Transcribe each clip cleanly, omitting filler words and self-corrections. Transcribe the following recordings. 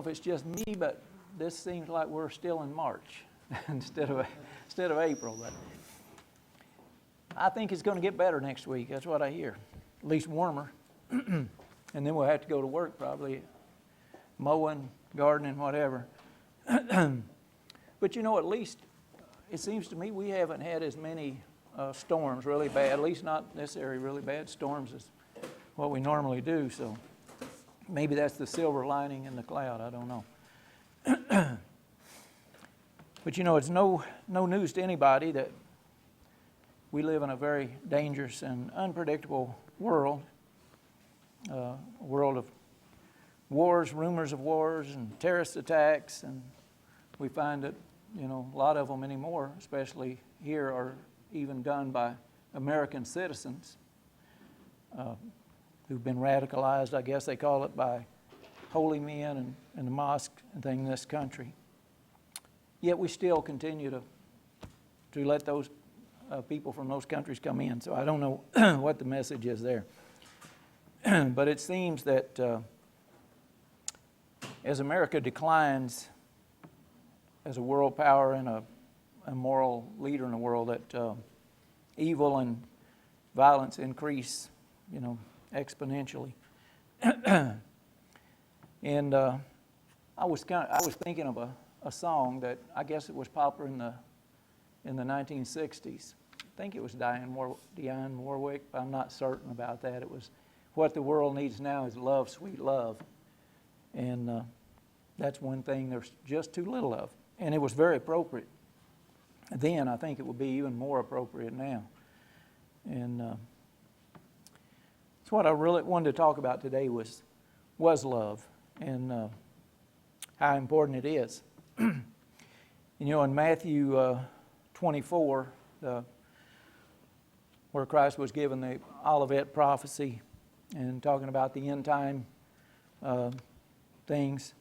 if it's just me, but this seems like we're still in March instead of April. But I think it's going to get better next week. That's what I hear. At least warmer. And then we'll have to go to work probably, mowing, gardening, whatever. But at least it seems to me we haven't had as many storms really bad, at least not necessarily really bad storms as what we normally do. So maybe that's the silver lining in the cloud. I don't know. But it's no news to anybody that we live in a very dangerous and unpredictable world. A world of wars, rumors of wars, and terrorist attacks, and we find that a lot of them anymore, especially here, are even done by American citizens who've been radicalized, I guess they call it, by holy men and the mosque and things in this country. Yet we still continue to let those people from those countries come in. So I don't know what the message is there. But it seems that as America declines as a world power and a moral leader in the world, that evil and violence increase, exponentially. And I was thinking of a song that I guess it was popular in the 1960s. I think it was Dionne Warwick, but I'm not certain about that. It was, "What the world needs now is love, sweet love." And that's one thing there's just too little of. And it was very appropriate then. I think it would be even more appropriate now. And that's what I really wanted to talk about today was love and how important it is. In Matthew 24, where Christ was given the Olivet prophecy and talking about the end time things,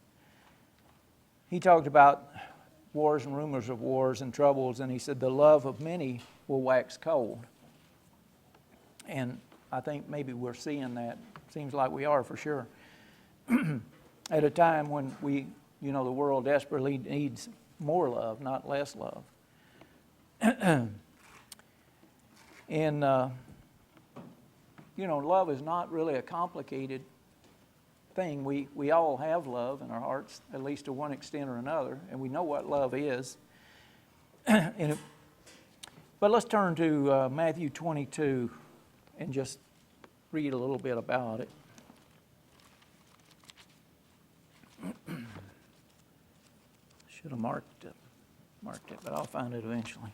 he talked about wars and rumors of wars and troubles, and he said the love of many will wax cold. And I think maybe we're seeing that. Seems like we are for sure. At a time when the world desperately needs more love, not less love. And, love is not really a complicated thing. We all have love in our hearts, at least to one extent or another, and we know what love is. But let's turn to Matthew 22 and just read a little bit about it. Should have marked it, but I'll find it eventually.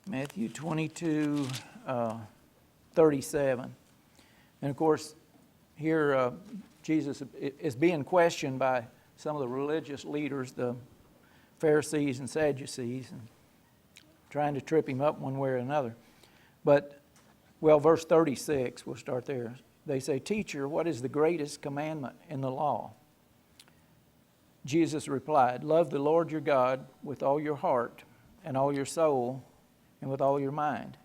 Matthew 22, 37. And of course, here Jesus is being questioned by some of the religious leaders, the Pharisees and Sadducees, and trying to trip him up one way or another. But, verse 36, we'll start there. They say, "Teacher, what is the greatest commandment in the law?" Jesus replied, "Love the Lord your God with all your heart and all your soul and with all your mind.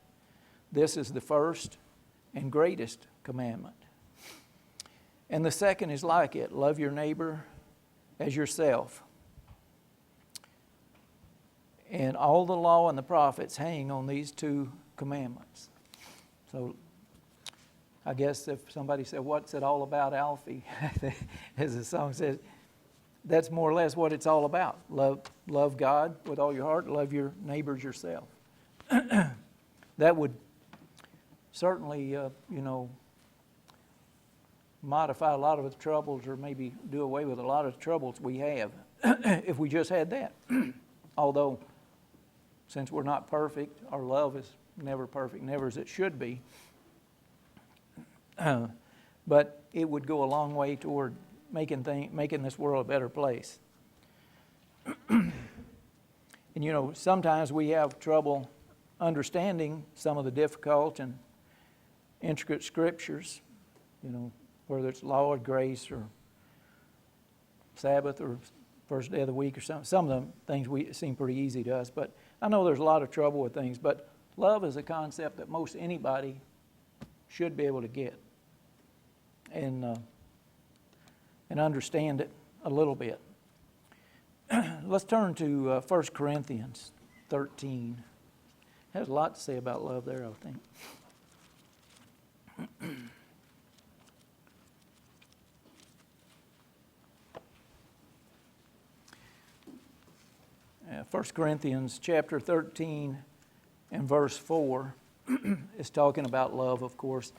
This is the first and greatest commandment. And the second is like it, love your neighbor as yourself. And all the law and the prophets hang on these two commandments." So I guess if somebody said, "What's it all about, Alfie?" as the song says, that's more or less what it's all about. Love God with all your heart, love your neighbors yourself. That would certainly, modify a lot of the troubles, or maybe do away with a lot of the troubles we have if we just had that. Although, since we're not perfect, our love is never perfect, never as it should be. But it would go a long way toward making this world a better place. And sometimes we have trouble understanding some of the difficult and intricate scriptures, whether it's law or grace or Sabbath or first day of the week or something. Some of them things seem pretty easy to us, but I know there's a lot of trouble with things. But love is a concept that most anybody should be able to get. and understand it a little bit. Let's turn to 1 Corinthians 13. Has a lot to say about love there, I think. 1 Corinthians chapter 13 and verse 4 is talking about love, of course.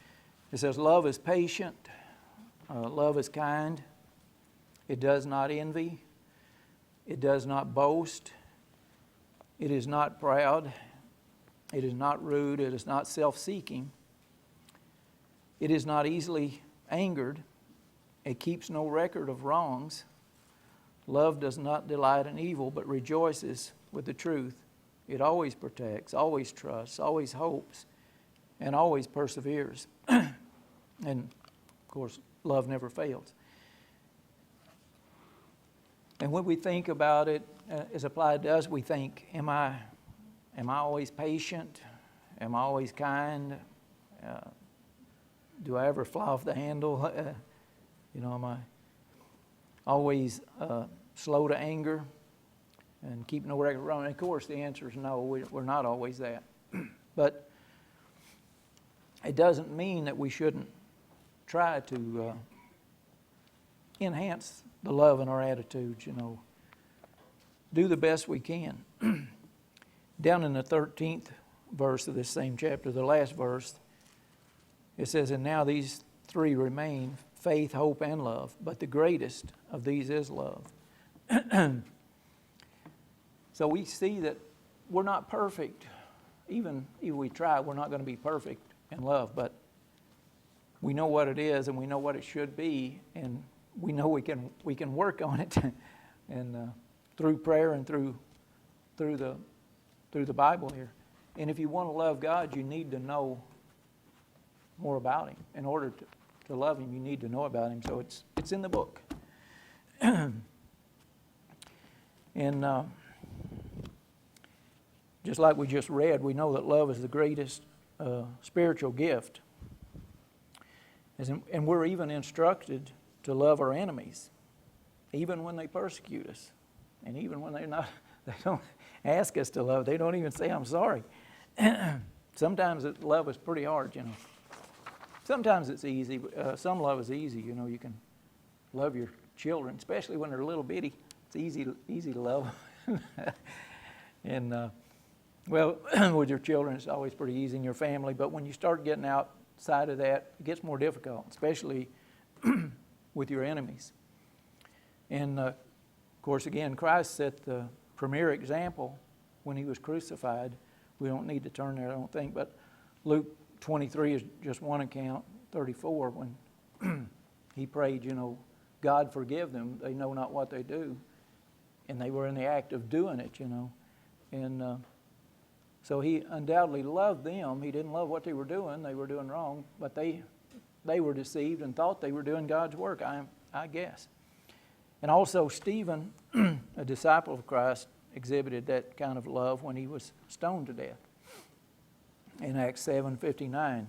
It says, love is patient, love is kind, it does not envy, it does not boast, it is not proud, it is not rude, it is not self-seeking, it is not easily angered, it keeps no record of wrongs. Love does not delight in evil, but rejoices with the truth. It always protects, always trusts, always hopes, and always perseveres. And, of course, love never fails. And when we think about it as applied to us, we think, am I always patient? Am I always kind? Do I ever fly off the handle? Am I always slow to anger and keep no record of wrong? And of course, the answer is no, we're not always that. But it doesn't mean that we shouldn't try to enhance the love in our attitudes, Do the best we can. Down in the 13th verse of this same chapter, the last verse, it says, and now these three remain, faith, hope, and love, but the greatest of these is love. So we see that we're not perfect. Even if we try, we're not going to be perfect in love, but we know what it is and we know what it should be, and we know we can work on it, and through prayer and through the Bible here. And if you want to love God, you need to know more about Him. In order to love Him, you need to know about Him. So it's in the book. And just like we just read, we know that love is the greatest spiritual gift. And we're even instructed to love our enemies, even when they persecute us. And even when they don't ask us to love, they don't even say, I'm sorry. Sometimes love is pretty hard, Sometimes it's easy. Some love is easy. You can love your children, especially when they're little bitty. It's easy to love. And, with your children, it's always pretty easy in your family. But when you start getting outside of that, it gets more difficult, especially with your enemies. And, of course, again, Christ set the premier example when He was crucified. We don't need to turn there, I don't think. But Luke 23 is just one account, 34, when He prayed, God forgive them, they know not what they do. And they were in the act of doing it, And so He undoubtedly loved them. He didn't love what they were doing wrong, but they were deceived and thought they were doing God's work, I guess. And also Stephen, a disciple of Christ, exhibited that kind of love when he was stoned to death. In Acts 7:59,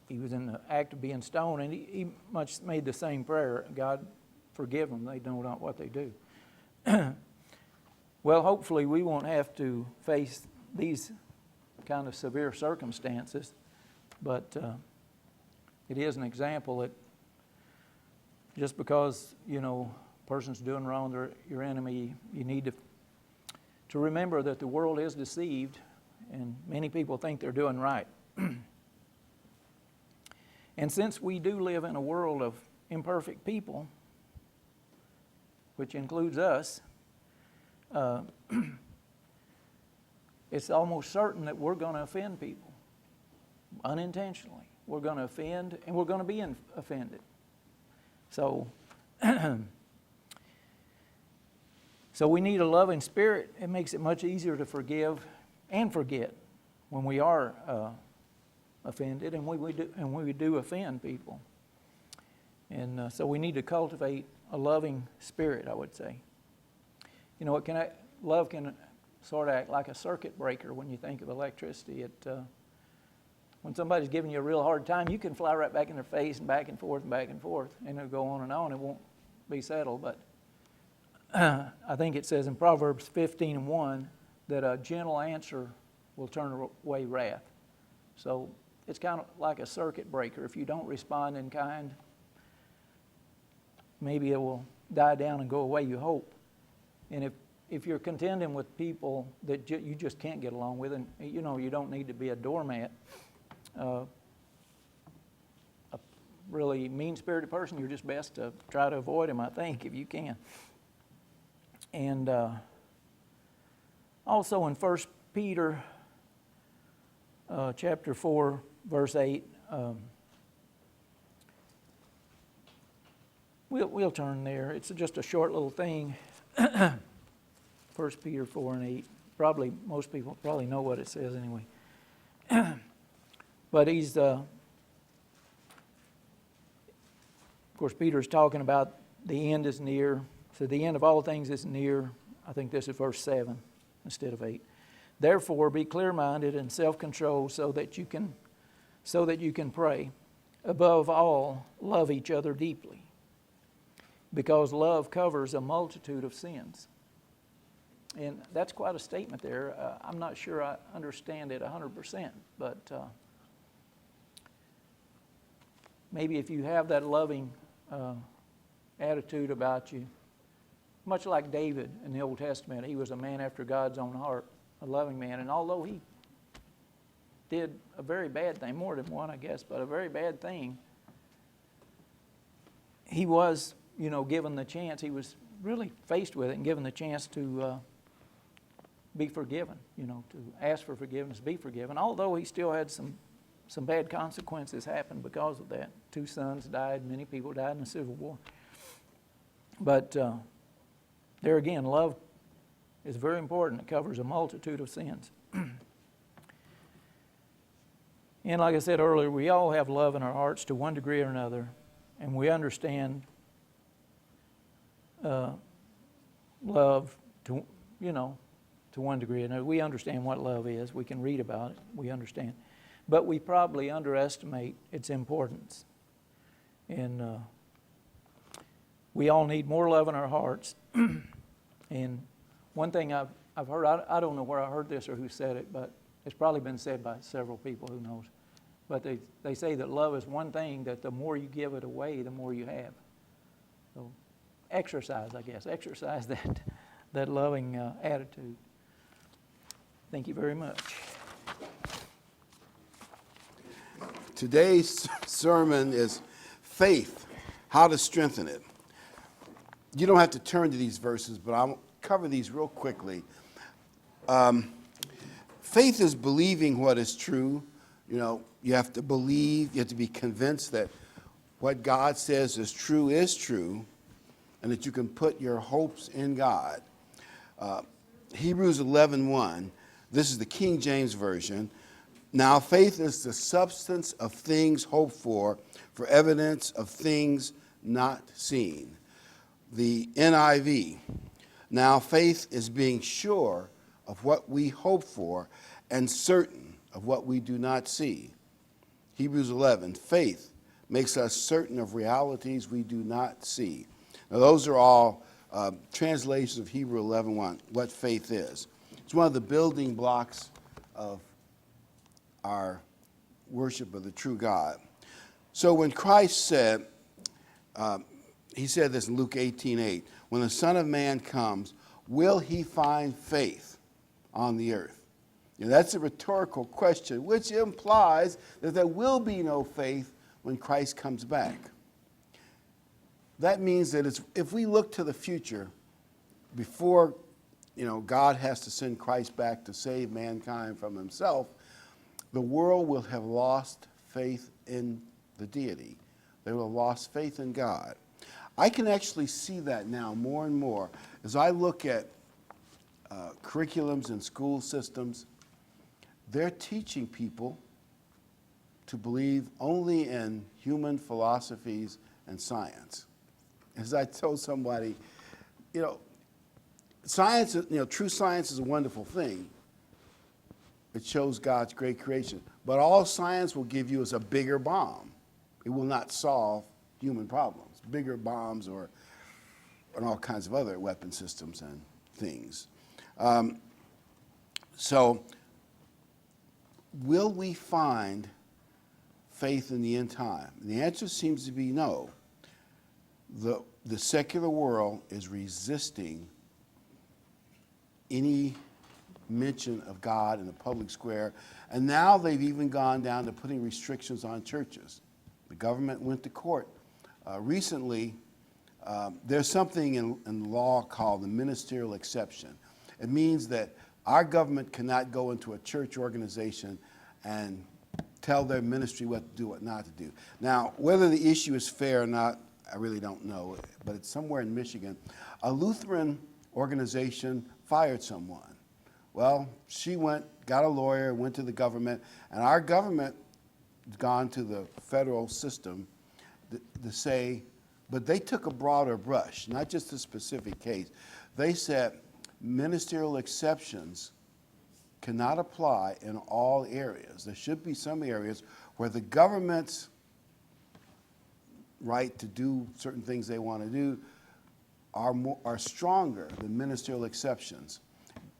he was in the act of being stoned, and he much made the same prayer, God, forgive them, they know not what they do. Well, hopefully we won't have to face these kind of severe circumstances, but it is an example that just because, a person's doing wrong, they're your enemy, you need to remember that the world is deceived, and many people think they're doing right. And since we do live in a world of imperfect people, which includes us, it's almost certain that we're going to offend people unintentionally. We're going to offend, and we're going to be offended. So, so we need a loving spirit. It makes it much easier to forgive and forget when we are offended, and we do offend people. And so we need to cultivate a loving spirit, I would say. Love can sort of act like a circuit breaker when you think of electricity. When somebody's giving you a real hard time, you can fly right back in their face and back and forth and back and forth, and it'll go on and on. It won't be settled. But I think it says in Proverbs 15:1 that a gentle answer will turn away wrath. So it's kind of like a circuit breaker. If you don't respond in kind, maybe it will die down and go away, you hope. And if you're contending with people that you just can't get along with, and you know you don't need to be a doormat, a really mean-spirited person, you're just best to try to avoid him, I think, if you can. And also in 1 Peter chapter 4, verse 8, we'll turn there. It's just a short little thing. 1 Peter 4 and 8. Probably most people probably know what it says anyway. But of course, Peter's talking about the end is near. So the end of all things is near. I think this is verse 7 instead of 8. Therefore, be clear-minded and self-controlled so that you can pray. Above all, love each other deeply, because love covers a multitude of sins. And that's quite a statement there. I'm not sure I understand it 100%, but maybe if you have that loving attitude about you, much like David in the Old Testament, he was a man after God's own heart, a loving man. And although he did a very bad thing, more than one, I guess, but a very bad thing, he was, given the chance. He was really faced with it and given the chance to be forgiven, to ask for forgiveness, be forgiven. Although he still had some bad consequences happen because of that. 2 sons died, many people died in the Civil War. But there again, love is very important. It covers a multitude of sins. And like I said earlier, we all have love in our hearts to one degree or another, and we understand love to one degree or another. We understand what love is. We can read about it. We understand. But we probably underestimate its importance. And we all need more love in our hearts. And one thing I've heard, I don't know where I heard this or who said it, but it's probably been said by several people, who knows. But they say that love is one thing that the more you give it away, the more you have. So exercise, I guess. Exercise that loving attitude. Thank you very much. Today's sermon is faith, how to strengthen it. You don't have to turn to these verses, but I'll cover these real quickly. Faith is believing what is true. You have to believe, you have to be convinced that what God says is true, and that you can put your hopes in God. Hebrews 11:1, this is the King James Version. Now faith is the substance of things hoped for evidence of things not seen. The NIV, now faith is being sure of what we hope for and certain of what we do not see. Hebrews 11, faith makes us certain of realities we do not see. Now those are all translations of Hebrews 11:1, what faith is. It's one of the building blocks of our worship of the true God. So when Christ said, he said this in Luke 18:8, when the Son of Man comes, will he find faith on the earth? That's a rhetorical question, which implies that there will be no faith when Christ comes back. That means that if we look to the future, before God has to send Christ back to save mankind from himself, the world will have lost faith in the deity. They will have lost faith in God. I can actually see that now more and more as I look at curriculums and school systems. They're teaching people to believe only in human philosophies and science. As I told somebody, science, true science is a wonderful thing, It shows God's great creation. But all science will give you is a bigger bomb. It will not solve human problems. Bigger bombs and all kinds of other weapon systems and things. So, will we find faith in the end time? And the answer seems to be no. The secular world is resisting any mention of God in the public square, and now they've even gone down to putting restrictions on churches. The government went to court recently. There's something in law called the ministerial exception. It means that our government cannot go into a church organization and tell their ministry what to do, what not to do. Now, whether the issue is fair or not, I really don't know, but it's somewhere in Michigan. A Lutheran organization fired someone. Well, she got a lawyer, went to the government, and our government has gone to the federal system to say, but they took a broader brush, not just a specific case. They said ministerial exceptions cannot apply in all areas. There should be some areas where the government's right to do certain things they want to do are stronger than ministerial exceptions.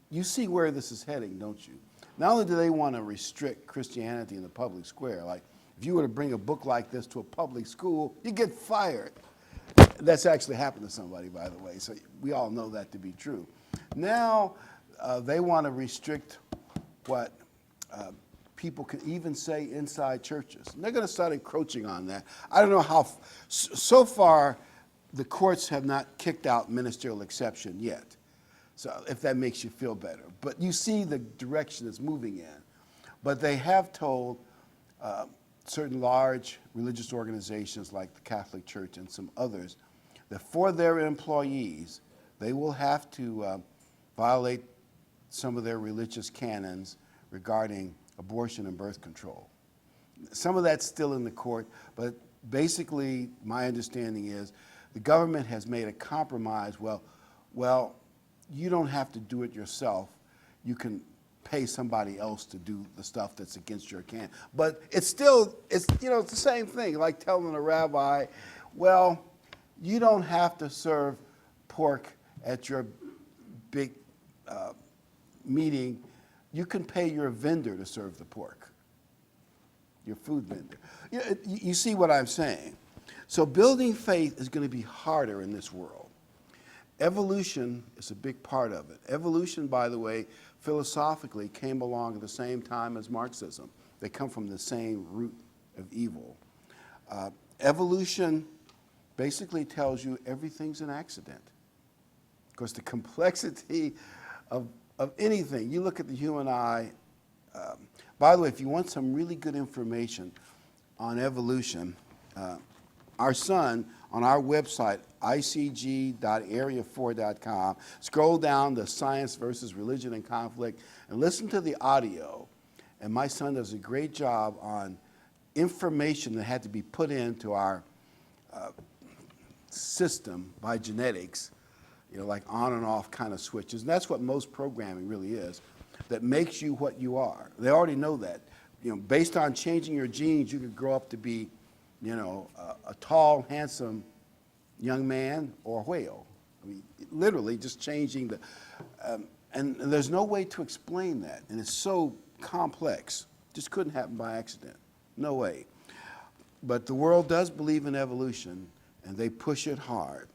You see where this is heading, don't you? Not only do they want to restrict Christianity in the public square, like if you were to bring a book like this to a public school, you get fired. That's actually happened to somebody, by the way, so we all know that to be true. Now they want to restrict what people can even say inside churches. And they're going to start encroaching on that. I don't know how, so far the courts have not kicked out ministerial exception yet. So if that makes you feel better. But you see the direction it's moving in. But they have told certain large religious organizations like the Catholic Church and some others that for their employees, they will have to violate some of their religious canons regarding abortion and birth control. Some of that's still in the court, but basically my understanding is the government has made a compromise. Well, you don't have to do it yourself. You can pay somebody else to do the stuff that's against your canon. But it's the same thing, like telling a rabbi, well, you don't have to serve pork at your big meeting. You can pay your vendor to serve the pork, your food vendor. You see what I'm saying? So building faith is going to be harder in this world. Evolution is a big part of it. Evolution, by the way, philosophically came along at the same time as Marxism. They come from the same root of evil. Evolution basically tells you everything's an accident. Because the complexity of anything, you look at the human eye. By the way, if you want some really good information on evolution, our son on our website, icg.area4.com, scroll down to Science versus Religion and Conflict and listen to the audio. And my son does a great job on information that had to be put into our system by genetics, like on and off kind of switches. And that's what most programming really is, that makes you what you are. They already know that. Based on changing your genes, you could grow up to be, a tall, handsome young man or a whale. I mean, literally just changing the, and there's no way to explain that. And it's so complex. Just couldn't happen by accident. No way. But the world does believe in evolution, and they push it hard.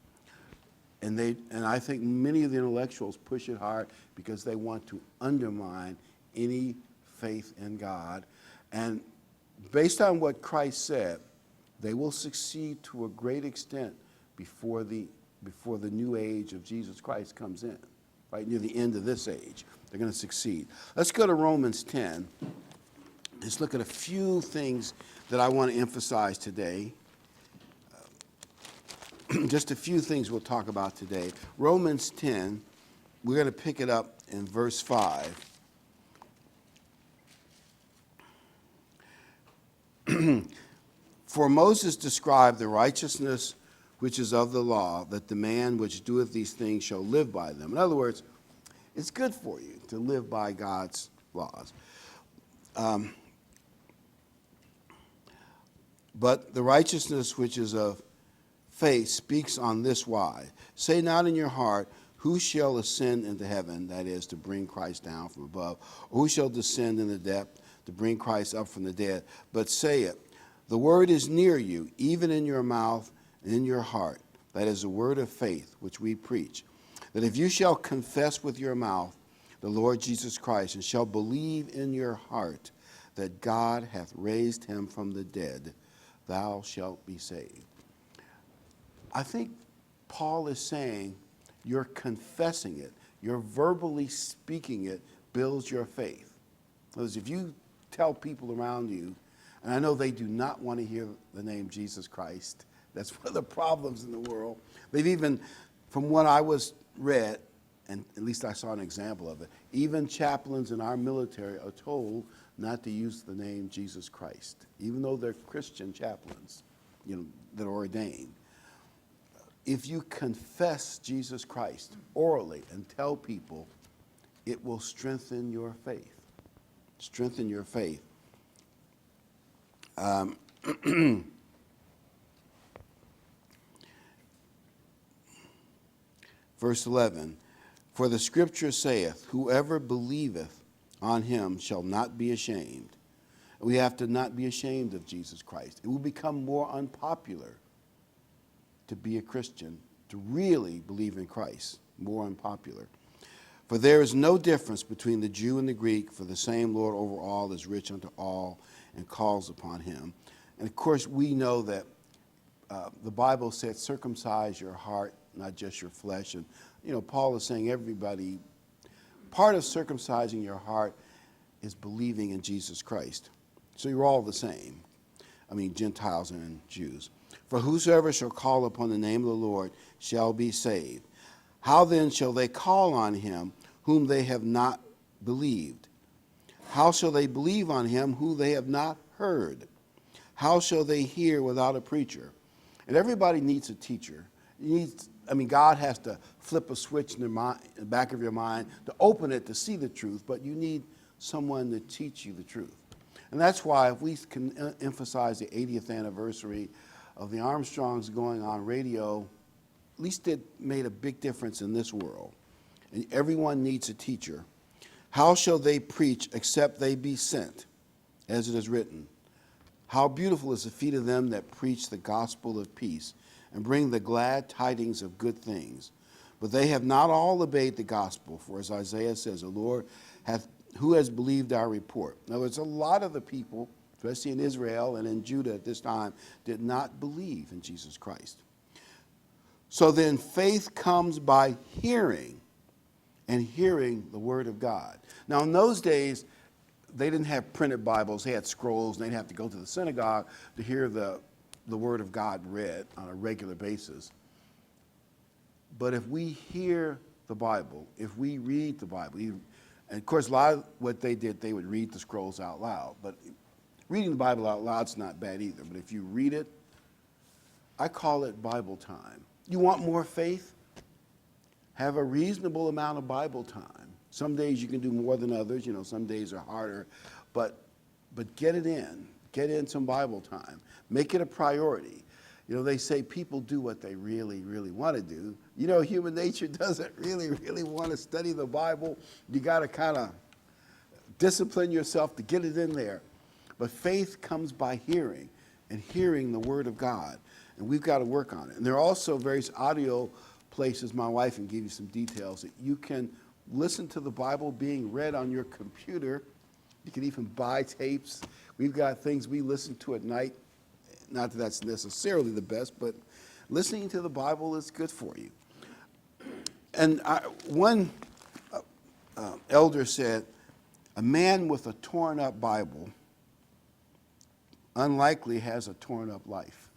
And I think many of the intellectuals push it hard because they want to undermine any faith in God. And based on what Christ said, they will succeed to a great extent before the new age of Jesus Christ comes in, right near the end of this age. They're going to succeed. Let's go to Romans 10. Let's look at a few things that I want to emphasize today. Just a few things we'll talk about today. Romans 10, we're going to pick it up in verse 5. For Moses described the righteousness which is of the law, that the man which doeth these things shall live by them. In other words, it's good for you to live by God's laws. But the righteousness which is of faith speaks on this wise. Say not in your heart, who shall ascend into heaven, that is, to bring Christ down from above, or who shall descend in the depth, to bring Christ up from the dead. But say it, the word is near you, even in your mouth and in your heart. That is the word of faith which we preach. That if you shall confess with your mouth the Lord Jesus Christ, and shall believe in your heart that God hath raised him from the dead, thou shalt be saved. I think Paul is saying you're confessing it, you're verbally speaking it, builds your faith. Because if you tell people around you, and I know they do not want to hear the name Jesus Christ, that's one of the problems in the world. They've even, from what I was read, and at least I saw an example of it, even chaplains in our military are told not to use the name Jesus Christ, even though they're Christian chaplains, that are ordained. If you confess Jesus Christ orally and tell people, it will strengthen your faith. Strengthen your faith. Verse 11, for the scripture saith, whoever believeth on him shall not be ashamed. We have to not be ashamed of Jesus Christ. It will become more unpopular to be a Christian, to really believe in Christ, more unpopular. For there is no difference between the Jew and the Greek, for the same Lord over all is rich unto all and calls upon him. And of course, we know that the Bible said, circumcise your heart, not just your flesh. And, Paul is saying everybody, part of circumcising your heart is believing in Jesus Christ. So you're all the same. Gentiles and Jews. For whosoever shall call upon the name of the Lord shall be saved. How then shall they call on him whom they have not believed? How shall they believe on him who they have not heard? How shall they hear without a preacher? And everybody needs a teacher. God has to flip a switch in the back of your mind to open it to see the truth, but you need someone to teach you the truth. And that's why if we can emphasize the 80th anniversary of the Armstrongs going on radio, at least it made a big difference in this world. And everyone needs a teacher. How shall they preach except they be sent, as it is written? How beautiful is the feet of them that preach the gospel of peace and bring the glad tidings of good things. But they have not all obeyed the gospel, for as Isaiah says, the Lord who has believed our report? In other words, a lot of the people, especially in Israel and in Judah at this time, did not believe in Jesus Christ. So then faith comes by hearing, and hearing the word of God. Now in those days, they didn't have printed Bibles, they had scrolls, and they'd have to go to the synagogue to hear the word of God read on a regular basis. But if we hear the Bible, if we read the Bible, and of course a lot of what they did, they would read the scrolls out loud, but reading the Bible out loud is not bad either. But if you read it, I call it Bible time. You want more faith? Have a reasonable amount of Bible time. Some days you can do more than others. Some days are harder. But get it in. Get in some Bible time. Make it a priority. They say people do what they really, really want to do. Human nature doesn't really, really want to study the Bible. You got to kind of discipline yourself to get it in there. But faith comes by hearing, and hearing the Word of God. And we've got to work on it. And there are also various audio places, my wife can give you some details, that you can listen to the Bible being read on your computer. You can even buy tapes. We've got things we listen to at night. Not that that's necessarily the best, but listening to the Bible is good for you. And one elder said, a man with a torn up Bible unlikely has a torn up life.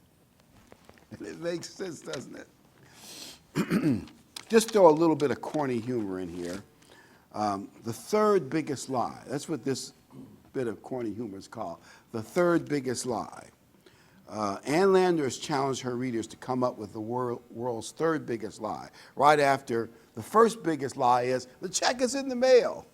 And it makes sense, doesn't it? Just throw a little bit of corny humor in here. The third biggest lie, that's what this bit of corny humor is called, the third biggest lie. Ann Landers challenged her readers to come up with the world's third biggest lie, right after the first biggest lie is, the check is in the mail.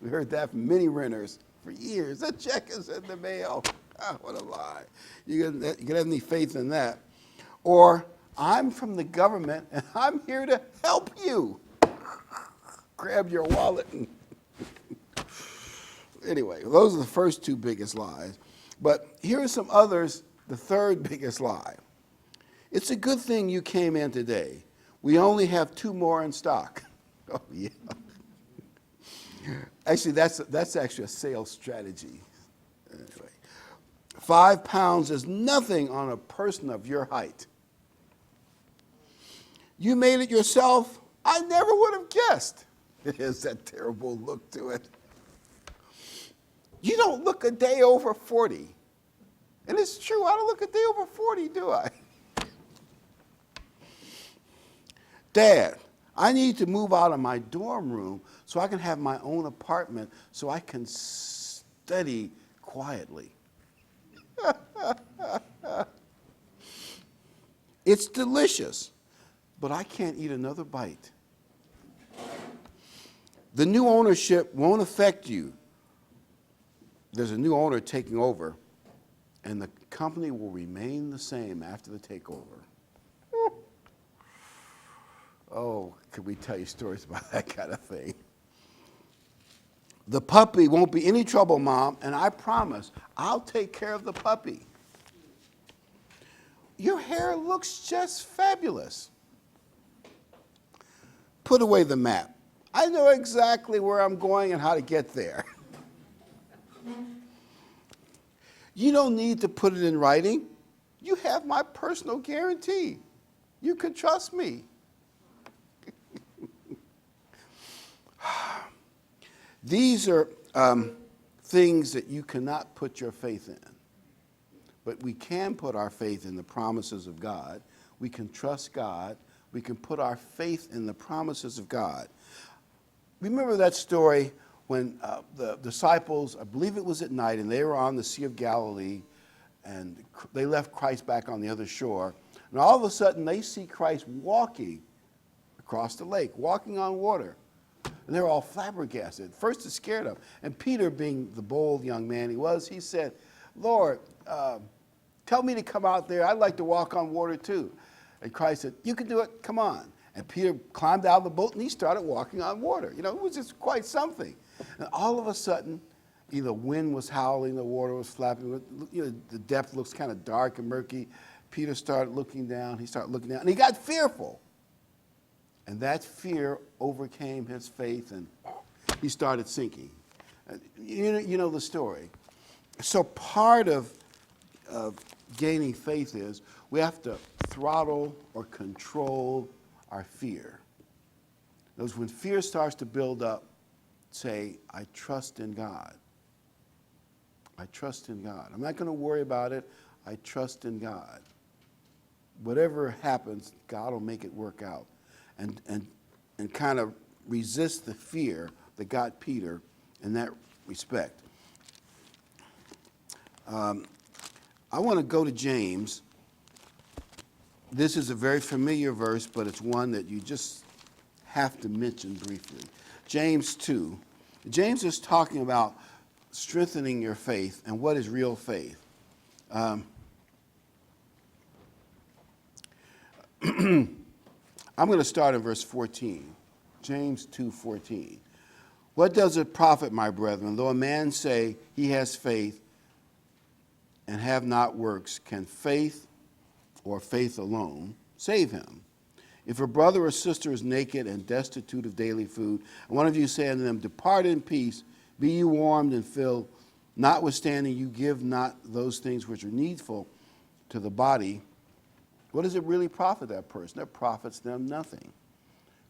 We heard that from many renters for years. That check is in the mail. Ah, what a lie. You can have any faith in that. Or, I'm from the government and I'm here to help you. Grab your wallet. And anyway, those are the first two biggest lies. But here are some others, the third biggest lie. It's a good thing you came in today. We only have 2 more in stock. Oh, yeah. Actually, that's actually a sales strategy. Anyway, 5 pounds is nothing on a person of your height. You made it yourself? I never would have guessed. It has that terrible look to it. You don't look a day over 40. And it's true, I don't look a day over 40, do I? Dad, I need to move out of my dorm room so I can have my own apartment so I can study quietly. It's delicious, but I can't eat another bite. The new ownership won't affect you. There's a new owner taking over, and the company will remain the same after the takeover. Oh, could we tell you stories about that kind of thing? The puppy won't be any trouble, Mom, and I promise I'll take care of the puppy. Your hair looks just fabulous. Put away the map. I know exactly where I'm going and how to get there. You don't need to put it in writing. You have my personal guarantee. You can trust me. These are things that you cannot put your faith in. But we can put our faith in the promises of God. We can trust God. We can put our faith in the promises of God. Remember that story when the disciples, I believe it was at night, and they were on the Sea of Galilee, and they left Christ back on the other shore. And all of a sudden, they see Christ walking across the lake, walking on water. And they're all flabbergasted. First, it scared them. And Peter, being the bold young man he was, he said, Lord, tell me to come out there. I'd like to walk on water too. And Christ said, you can do it. Come on. And Peter climbed out of the boat and he started walking on water. You know, it was just quite something. And all of a sudden, either wind was howling, the water was flapping. You know, the depth looks kind of dark and murky. Peter started looking down. He started looking down. And he got fearful. And that fear overcame his faith, and he started sinking. You know the story. So part of gaining faith is we have to throttle or control our fear. Because when fear starts to build up, say, I trust in God. I trust in God. I'm not going to worry about it. I trust in God. Whatever happens, God will make it work out. And kind of resist the fear that got Peter in that respect. I want to go to James. This is a very familiar verse, but it's one that you just have to mention briefly. James 2. James is talking about strengthening your faith and what is real faith. I'm going to start in verse 14, James 2:14. What does it profit, my brethren, though a man say he has faith and have not works? Can faith or faith alone save him? If a brother or sister is naked and destitute of daily food, and one of you say unto them, depart in peace, be you warmed and filled, notwithstanding you give not those things which are needful to the body, what does it really profit that person? It profits them nothing.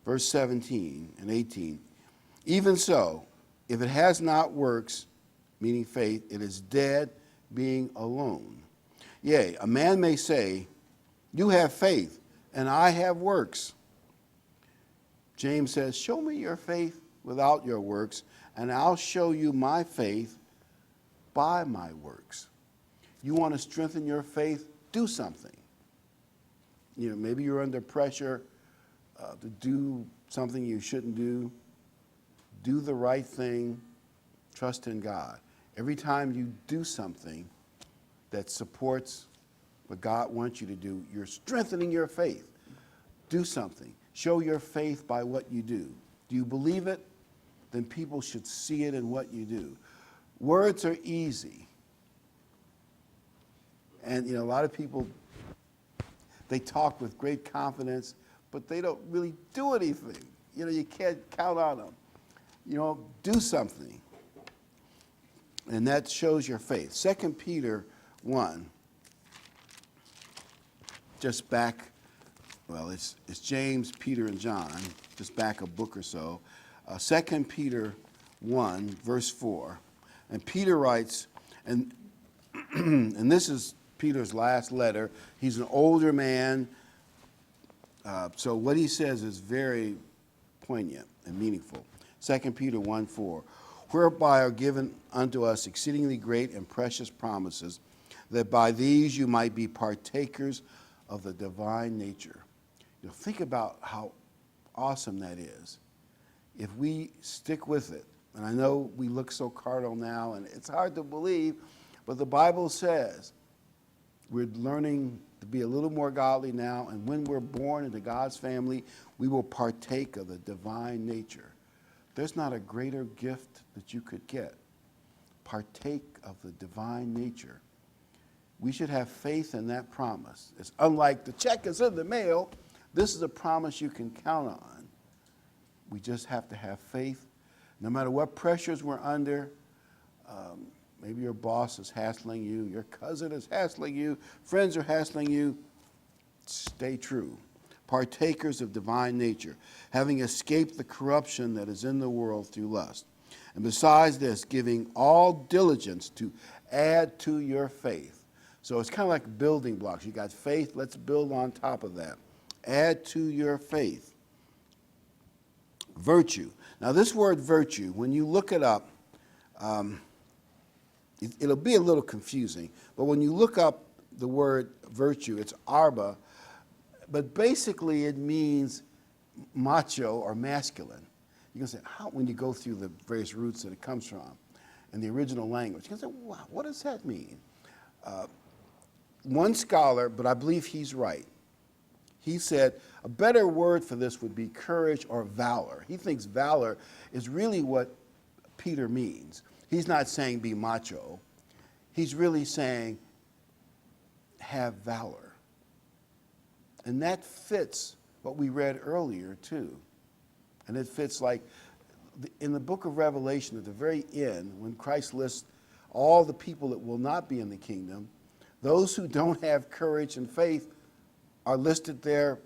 Verse 17 and 18. Even so, if it has not works, meaning faith, it is dead, being alone. Yea, a man may say, you have faith, and I have works. James says, show me your faith without your works, and I'll show you my faith by my works. You want to strengthen your faith? Do something. You know, maybe you're under pressure to do something you shouldn't do. Do the right thing. Trust in God. Every time you do something that supports what God wants you to do, you're strengthening your faith. Do something. Show your faith by what you do. Do you believe it? Then people should see it in what you do. Words are easy. And, a lot of people, they talk with great confidence, but they don't really do anything. You can't count on them. Do something. And that shows your faith. 2 Peter 1, just back, it's James, Peter, and John, just back a book or so. 2 Peter 1, verse 4. And Peter writes, and this is Peter's last letter. He's an older man, so what he says is very poignant and meaningful. 2 Peter 1, 4. Whereby are given unto us exceedingly great and precious promises, that by these you might be partakers of the divine nature. Think about how awesome that is. If we stick with it, and I know we look so carnal now, and it's hard to believe, but the Bible says we're learning to be a little more godly now, and when we're born into God's family, we will partake of the divine nature. There's not a greater gift that you could get. Partake of the divine nature. We should have faith in that promise. It's unlike the check is in the mail. This is a promise you can count on. We just have to have faith. No matter what pressures we're under, maybe your boss is hassling you, your cousin is hassling you, friends are hassling you, stay true. Partakers of divine nature, having escaped the corruption that is in the world through lust. And besides this, giving all diligence to add to your faith. So it's kind of like building blocks. You got faith, let's build on top of that. Add to your faith virtue. Now this word virtue, when you look it up, it'll be a little confusing, but when you look up the word virtue, it's arba, but basically it means macho or masculine. You can say, when you go through the various roots that it comes from in the original language, you can say, wow, what does that mean? One scholar, but I believe he's right, he said a better word for this would be courage or valor. He thinks valor is really what Peter means. He's not saying be macho. He's really saying have valor. And that fits what we read earlier, too. And it fits like in the book of Revelation, at the very end, when Christ lists all the people that will not be in the kingdom, those who don't have courage and faith are listed there,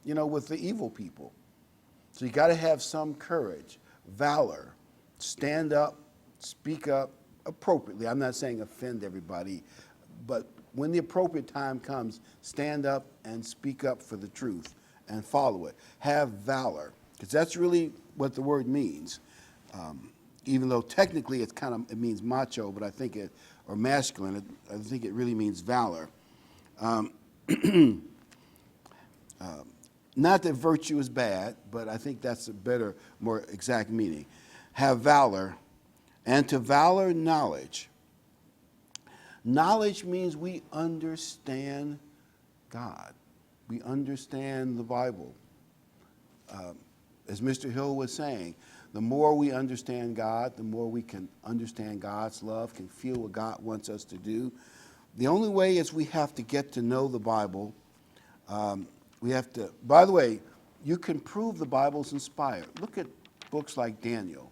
with the evil people. So you got to have some courage, valor, stand up, speak up appropriately. I'm not saying offend everybody, but when the appropriate time comes, stand up and speak up for the truth and follow it. Have valor, because that's really what the word means. Even though technically it means macho, but I think or masculine, I think it really means valor. Not that virtue is bad, but I think that's a better, more exact meaning. Have valor, and to valor knowledge. Knowledge means we understand God. We understand the Bible. As Mr. Hill was saying, the more we understand God, the more we can understand God's love, can feel what God wants us to do. The only way is we have to get to know the Bible. We have to, by the way, you can prove the Bible's inspired. Look at books like Daniel.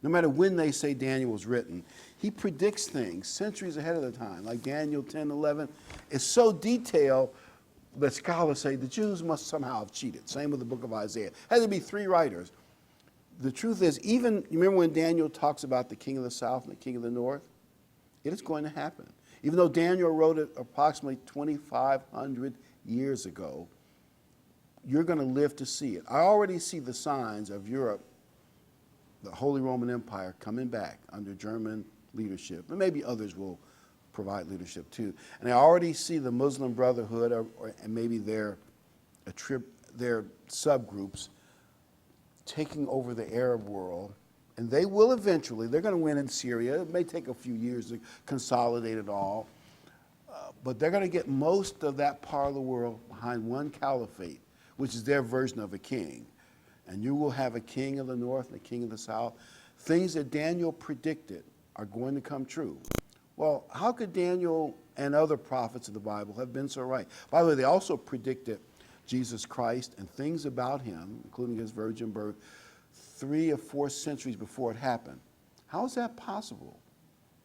No matter when they say Daniel was written, he predicts things centuries ahead of the time, like Daniel 10, 11. It's so detailed that scholars say the Jews must somehow have cheated. Same with the book of Isaiah. Had to be 3 writers. The truth is, you remember when Daniel talks about the king of the south and the king of the north? It is going to happen. Even though Daniel wrote it approximately 2,500 years ago, you're going to live to see it. I already see the signs of Europe, the Holy Roman Empire, coming back under German leadership. And maybe others will provide leadership too. And I already see the Muslim Brotherhood and maybe their subgroups taking over the Arab world And they will eventually. They're going to win in Syria. It may take a few years to consolidate it all. But they're going to get most of that part of the world behind one caliphate, which is their version of a king. And you will have a king of the north and a king of the south. Things that Daniel predicted are going to come true. Well, how could Daniel and other prophets of the Bible have been so right? By the way, they also predicted Jesus Christ and things about him, including his virgin birth, 3 or 4 centuries before it happened. How is that possible?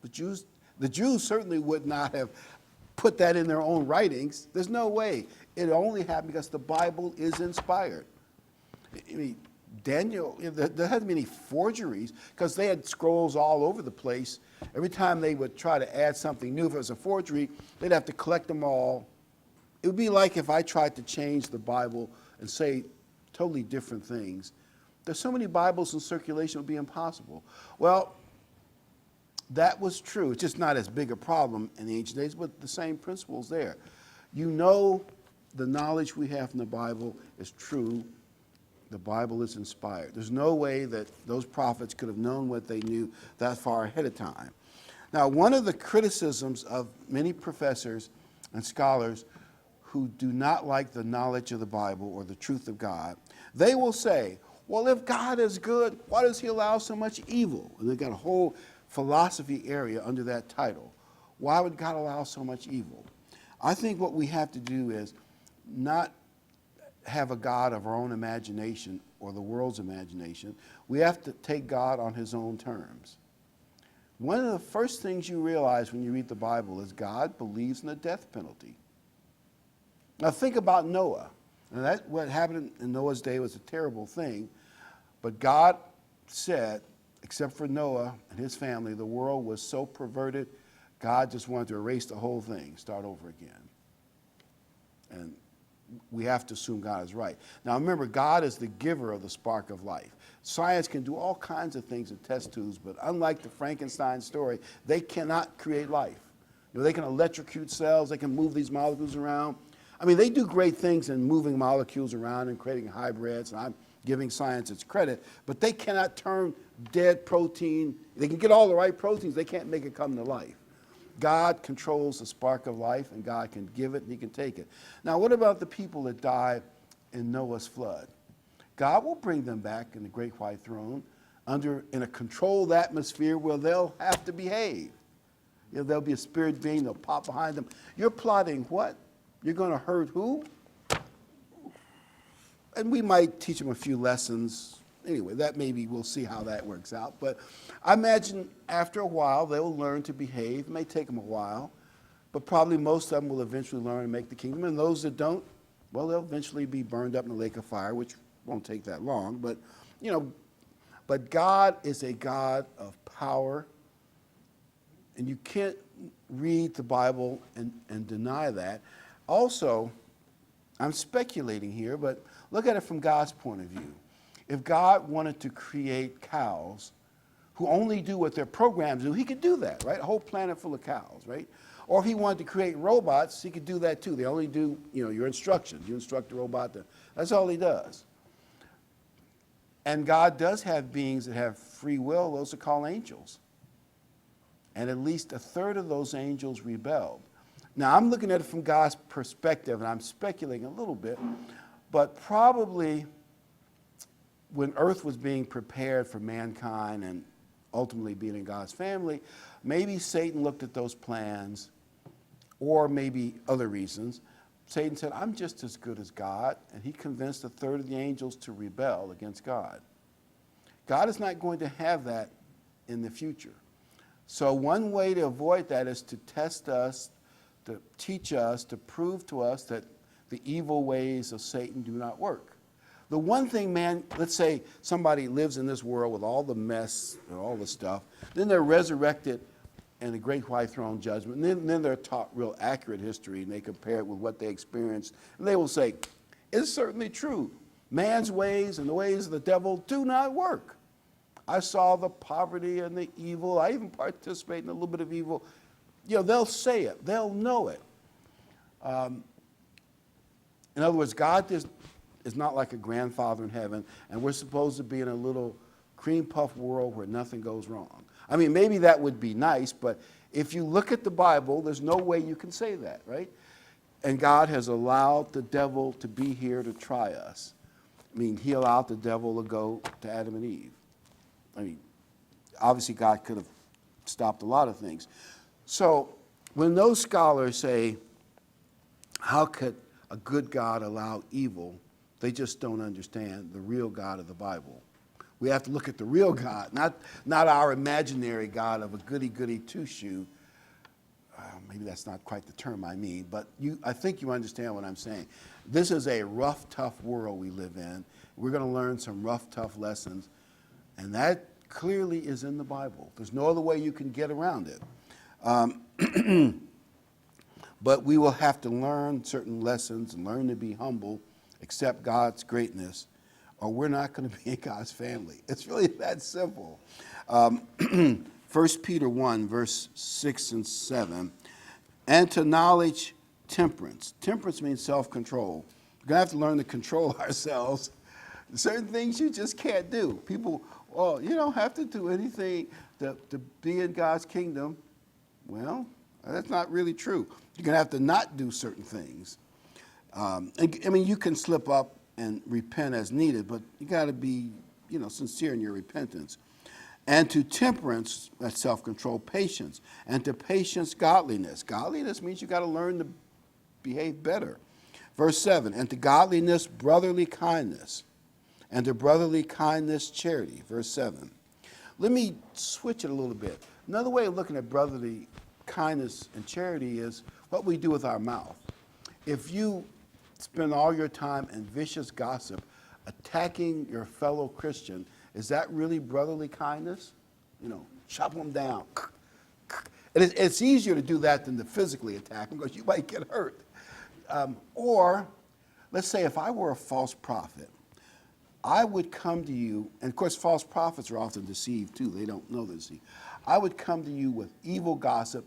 The Jews certainly would not have put that in their own writings. There's no way. It only happened because the Bible is inspired. I mean, Daniel, there hadn't been any forgeries because they had scrolls all over the place. Every time they would try to add something new, if it was a forgery, they'd have to collect them all. It would be like if I tried to change the Bible and say totally different things. There's so many Bibles in circulation, it would be impossible. Well, that was true. It's just not as big a problem in the ancient days, but the same principle's there. You know the knowledge we have from the Bible is true. The Bible is inspired. There's no way that those prophets could have known what they knew that far ahead of time. Now, one of the criticisms of many professors and scholars who do not like the knowledge of the Bible or the truth of God, they will say, well, if God is good, why does he allow so much evil? And they've got a whole philosophy area under that title. Why would God allow so much evil? I think what we have to do is not have a God of our own imagination or the world's imagination. We have to take God on his own terms. One of the first things you realize when you read the Bible is God believes in the death penalty. Now think about Noah. And what happened in Noah's day was a terrible thing, but God said, except for Noah and his family, the world was so perverted, God just wanted to erase the whole thing, start over again. And we have to assume God is right. Now remember, God is the giver of the spark of life. Science can do all kinds of things in test tubes, but unlike the Frankenstein story, they cannot create life. You know, they can electrocute cells, they can move these molecules around. I mean, they do great things in moving molecules around and creating hybrids, and I'm giving science its credit, but they cannot turn dead protein. They can get all the right proteins, they can't make it come to life. God controls the spark of life, and God can give it and he can take it. Now, what about the people that died in Noah's flood? God will bring them back in the great white throne in a controlled atmosphere where they'll have to behave. You know, there'll be a spirit being, they'll pop behind them. You're plotting what? You're going to hurt who? And we might teach them a few lessons. Anyway, that maybe we'll see how that works out. But I imagine after a while, they will learn to behave. It may take them a while, but probably most of them will eventually learn to make the kingdom. And those that don't, well, they'll eventually be burned up in the lake of fire, which won't take that long. But, you know, but God is a God of power. And you can't read the Bible and deny that. Also, I'm speculating here, but look at it from God's point of view. If God wanted to create cows who only do what their programs do, he could do that, right? A whole planet full of cows, right? Or if he wanted to create robots, he could do that too. They only do, you know, your instructions. You instruct the robot that's all he does. And God does have beings that have free will. Those are called angels. And at least a third of those angels rebelled. Now, I'm looking at it from God's perspective, and I'm speculating a little bit, but probably when earth was being prepared for mankind and ultimately being in God's family, maybe Satan looked at those plans, or maybe other reasons. Satan said, I'm just as good as God, and he convinced a third of the angels to rebel against God. God is not going to have that in the future. So one way to avoid that is to test us, to teach us, to prove to us that the evil ways of Satan do not work. The one thing, man, let's say somebody lives in this world with all the mess and all the stuff, then they're resurrected in the great white throne judgment, and then they're taught real accurate history, and they compare it with what they experienced, and they will say, it's certainly true. Man's ways and the ways of the devil do not work. I saw the poverty and the evil. I even participate in a little bit of evil. You know, they'll say it. They'll know it. In other words, God is not like a grandfather in heaven, and we're supposed to be in a little cream puff world where nothing goes wrong. I mean, maybe that would be nice, but if you look at the Bible, there's no way you can say that, right? And God has allowed the devil to be here to try us. I mean, he allowed the devil to go to Adam and Eve. I mean, obviously God could have stopped a lot of things. So when those scholars say, how could a good God allow evil, they just don't understand the real God of the Bible. We have to look at the real God, not our imaginary God of a goody-goody two-shoe. Maybe that's not quite the term I mean, but I think you understand what I'm saying. This is a rough, tough world we live in. We're going to learn some rough, tough lessons, and that clearly is in the Bible. There's no other way you can get around it. But we will have to learn certain lessons and learn to be humble, accept God's greatness, or we're not going to be in God's family. It's really that simple. 1 Peter 1, verse 6 and 7, and to knowledge, temperance. Temperance means self-control. We're going to have to learn to control ourselves. Certain things you just can't do. People, oh, you don't have to do anything to be in God's kingdom. Well, that's not really true. You're going to have to not do certain things. I mean, you can slip up and repent as needed, but you got to be, sincere in your repentance. And to temperance, that's self-control, patience. And to patience, godliness. Godliness means you got to learn to behave better. Verse 7, and to godliness, brotherly kindness. And to brotherly kindness, charity. Verse 7. Let me switch it a little bit. Another way of looking at brotherly kindness and charity is what we do with our mouth. If you spend all your time in vicious gossip, attacking your fellow Christian, is that really brotherly kindness? Chop them down. And it's easier to do that than to physically attack them because you might get hurt. Or, let's say if I were a false prophet, I would come to you, and of course false prophets are often deceived too, they don't know they're deceived. I would come to you with evil gossip,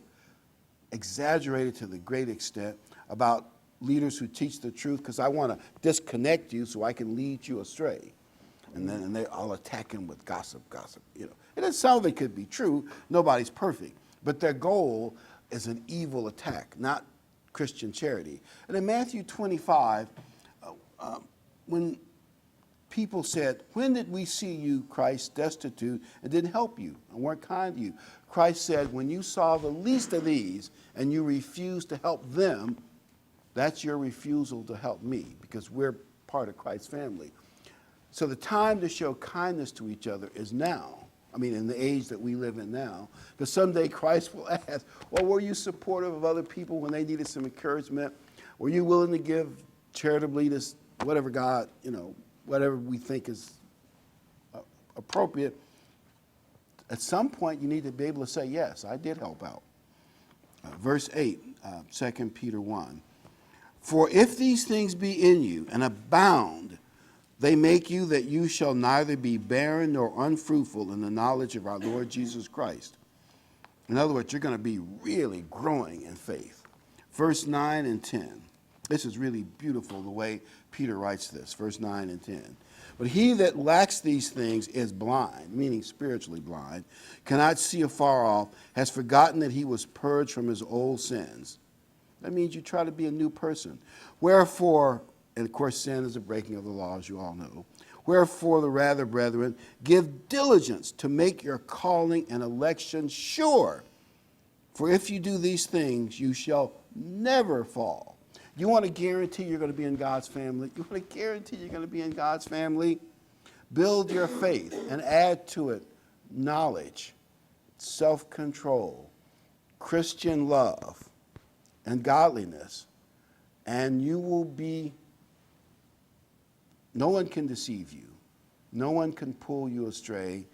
exaggerated to the great extent, about leaders who teach the truth, because I want to disconnect you so I can lead you astray. And I'll attack him with gossip. And some of it could be true. Nobody's perfect. But their goal is an evil attack, not Christian charity. And in Matthew 25, when people said, when did we see you, Christ, destitute and didn't help you and weren't kind to you? Christ said, when you saw the least of these and you refused to help them, that's your refusal to help me, because we're part of Christ's family. So the time to show kindness to each other is now. I mean, in the age that we live in now. Because someday Christ will ask, well, were you supportive of other people when they needed some encouragement? Were you willing to give charitably to whatever God, whatever we think is appropriate? At some point, you need to be able to say, yes, I did help out. Verse 8, 2 Peter 1. For if these things be in you and abound, they make you that you shall neither be barren nor unfruitful in the knowledge of our Lord Jesus Christ. In other words, you're going to be really growing in faith. Verse 9 and 10. This is really beautiful the way Peter writes this, verse 9 and 10. But he that lacks these things is blind, meaning spiritually blind, cannot see afar off, has forgotten that he was purged from his old sins. That means you try to be a new person. Wherefore, and of course sin is a breaking of the law, as you all know. Wherefore, the rather, brethren, give diligence to make your calling and election sure. For if you do these things, you shall never fall. You want to guarantee you're going to be in God's family? You want to guarantee you're going to be in God's family? Build your faith and add to it knowledge, self-control, Christian love, and godliness. And you will be, no one can deceive you. No one can pull you astray.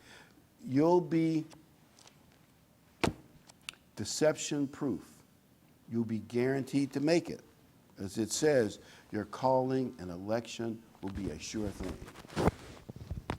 You'll be deception-proof. You'll be guaranteed to make it. As it says, your calling and election will be a sure thing.